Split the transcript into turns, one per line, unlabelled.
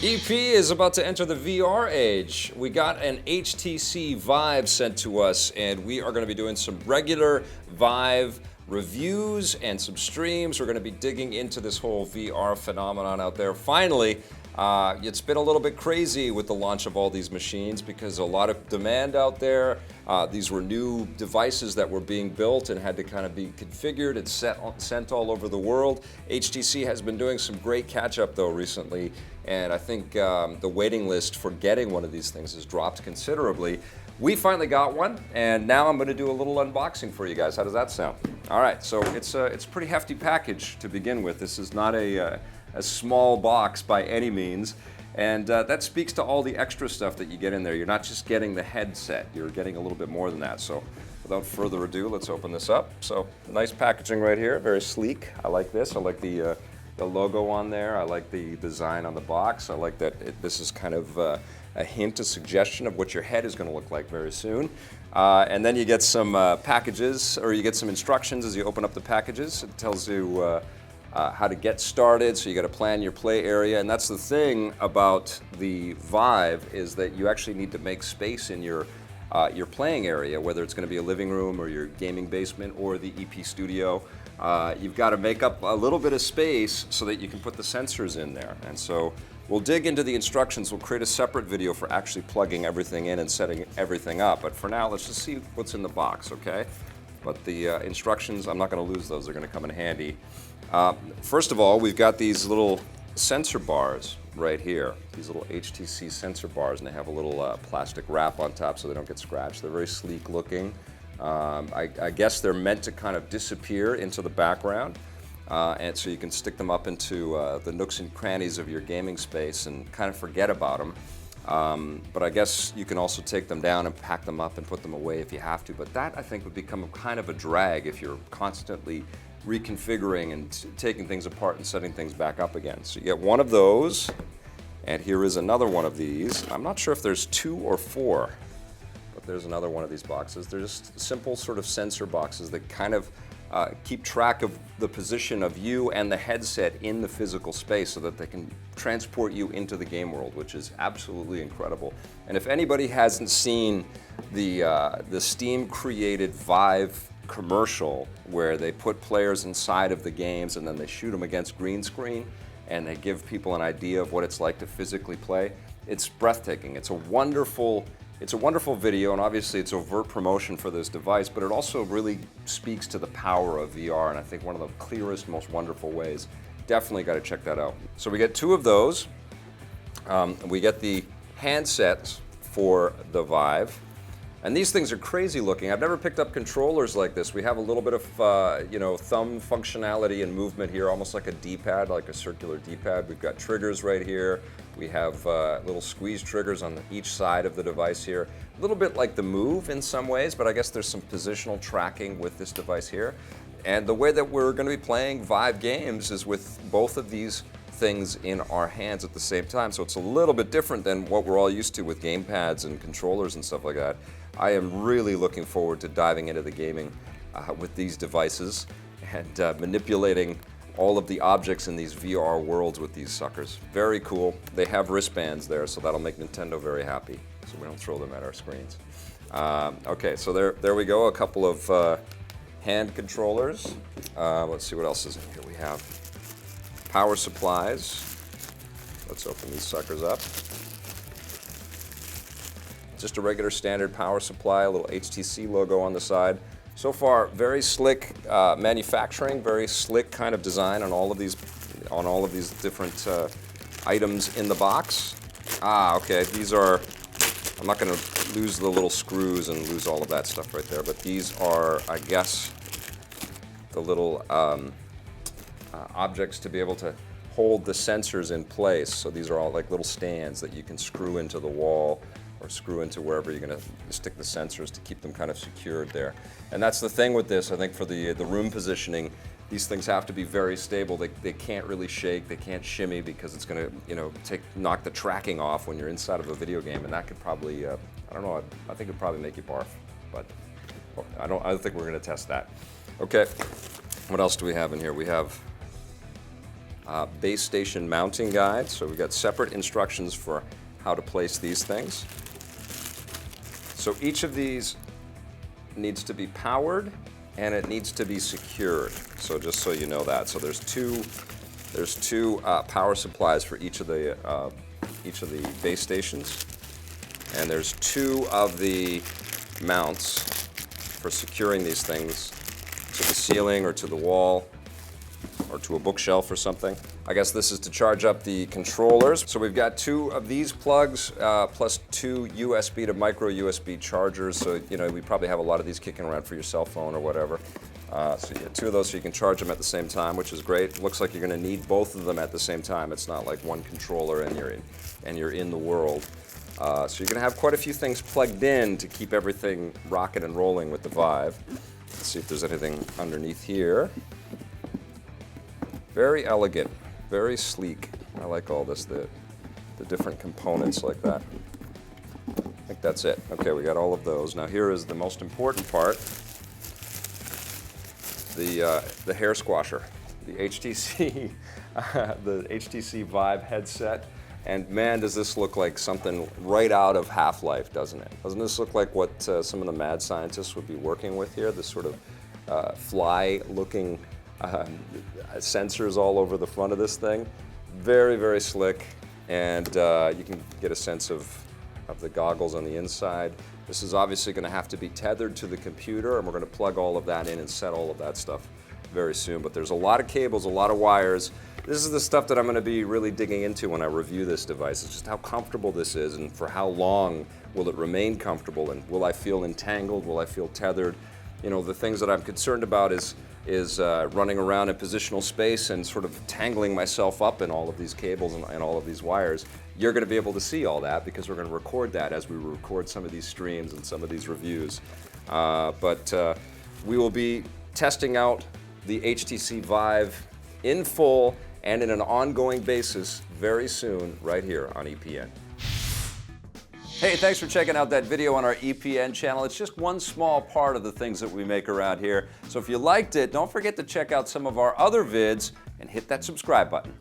EP is about to enter the VR age. We got an HTC Vive sent to us, and we are going to be doing some regular Vive reviews and some streams. We're going to be digging into this whole VR phenomenon out there. Finally, it's been a little bit crazy with the launch of all these machines because a lot of demand out there. These were new devices that were being built and had to kind of be configured and sent all over the world. HTC has been doing some great catch-up though recently, and I think the waiting list for getting one of these things has dropped considerably. We finally got one, and now I'm going to do a little unboxing for you guys. How does that sound? All right, so it's a pretty hefty package to begin with. This is not a small box by any means, and that speaks to all the extra stuff that you get in there. You're not just getting the headset, you're getting a little bit more than that. So without further ado, let's open this up. So nice packaging right here, very sleek. I like this. I like the logo on there. I like the design on the box. I like that this is kind of a hint, a suggestion of what your head is going to look like very soon. And then you get some packages, or you get some instructions as you open up the packages. It tells you how to get started, so you got to plan your play area. And that's the thing about the Vive, is that you actually need to make space in your playing area, whether it's going to be a living room or your gaming basement or the EP studio. You've got to make up a little bit of space so that you can put the sensors in there. And so we'll dig into the instructions. We'll create a separate video for actually plugging everything in and setting everything up. But for now, let's just see what's in the box, okay? But the instructions, I'm not going to lose those. They're going to come in handy. First of all, we've got these little sensor bars right here. These little HTC sensor bars, and they have a little plastic wrap on top so they don't get scratched. They're very sleek looking. I guess they're meant to kind of disappear into the background, and so you can stick them up into the nooks and crannies of your gaming space and kind of forget about them. But I guess you can also take them down and pack them up and put them away if you have to. But that, I think, would become kind of a drag if you're constantly reconfiguring and taking things apart and setting things back up again. So you get one of those, and here is another one of these. I'm not sure if there's 2 or 4. There's another one of these boxes. They're just simple sort of sensor boxes that kind of keep track of the position of you and the headset in the physical space so that they can transport you into the game world, which is absolutely incredible. And if anybody hasn't seen the Steam-created Vive commercial where they put players inside of the games and then they shoot them against green screen and they give people an idea of what it's like to physically play, it's breathtaking. It's a wonderful video, and obviously it's overt promotion for this device, but it also really speaks to the power of VR, and I think one of the clearest, most wonderful ways. Definitely got to check that out. So we get 2 of those. We get the handsets for the Vive, and these things are crazy looking. I've never picked up controllers like this. We have a little bit of thumb functionality and movement here, almost like a D-pad, like a circular D-pad. We've got triggers right here. We have little squeeze triggers on each side of the device here. A little bit like the Move in some ways, but I guess there's some positional tracking with this device here. And the way that we're going to be playing Vive games is with both of these things in our hands at the same time. So it's a little bit different than what we're all used to with game pads and controllers and stuff like that. I am really looking forward to diving into the gaming with these devices and manipulating all of the objects in these VR worlds with these suckers. Very cool. They have wristbands there, so that'll make Nintendo very happy, so we don't throw them at our screens. Okay, so there we go, a couple of hand controllers. Let's see what else is in here. We have power supplies. Let's open these suckers up. Just a regular standard power supply, a little HTC logo on the side. So far, very slick manufacturing, very slick kind of design on all of these different items in the box. Okay, these are, I'm not going to lose the little screws and lose all of that stuff right there, but these are, I guess, the little objects to be able to hold the sensors in place. So these are all like little stands that you can screw into the wall or screw into wherever you're going to stick the sensors to keep them kind of secured there. And that's the thing with this, I think, for the room positioning. These things have to be very stable. They can't really shake, they can't shimmy, because it's going to knock the tracking off when you're inside of a video game, and that could probably, I don't know, I think it'd probably make you barf, but I don't think we're going to test that. Okay, what else do we have in here? We have base station mounting guide. So we've got separate instructions for how to place these things. So each of these needs to be powered and it needs to be secured. So just so you know that. So there's two power supplies for each of the base stations, and there's 2 of the mounts for securing these things to the ceiling or to the wall or to a bookshelf or something. I guess this is to charge up the controllers. So we've got 2 of these plugs plus 2 USB to micro USB chargers. So we probably have a lot of these kicking around for your cell phone or whatever. So you get 2 of those so you can charge them at the same time, which is great. Looks like you're going to need both of them at the same time. It's not like one controller and you're in the world. So you're going to have quite a few things plugged in to keep everything rocking and rolling with the Vive. Let's see if there's anything underneath here. Very elegant, very sleek. I like all this, the different components like that. I think that's it. Okay, we got all of those. Now here is the most important part. The hair squasher, the HTC, the HTC Vive headset, and man, does this look like something right out of Half-Life, doesn't it? Doesn't this look like what some of the mad scientists would be working with here? This sort of fly-looking sensors all over the front of this thing. Very, very slick, and you can get a sense of the goggles on the inside. This is obviously going to have to be tethered to the computer, and we're going to plug all of that in and set all of that stuff very soon. But there's a lot of cables, a lot of wires. This is the stuff that I'm going to be really digging into when I review this device. It's just how comfortable this is, and for how long will it remain comfortable, and will I feel entangled, will I feel tethered? The things that I'm concerned about is running around in positional space and sort of tangling myself up in all of these cables and all of these wires. You're going to be able to see all that because we're going to record that as we record some of these streams and some of these reviews. But we will be testing out the HTC Vive in full and in an ongoing basis very soon right here on EPN. Hey, thanks for checking out that video on our EPN channel. It's just one small part of the things that we make around here. So if you liked it, don't forget to check out some of our other vids and hit that subscribe button.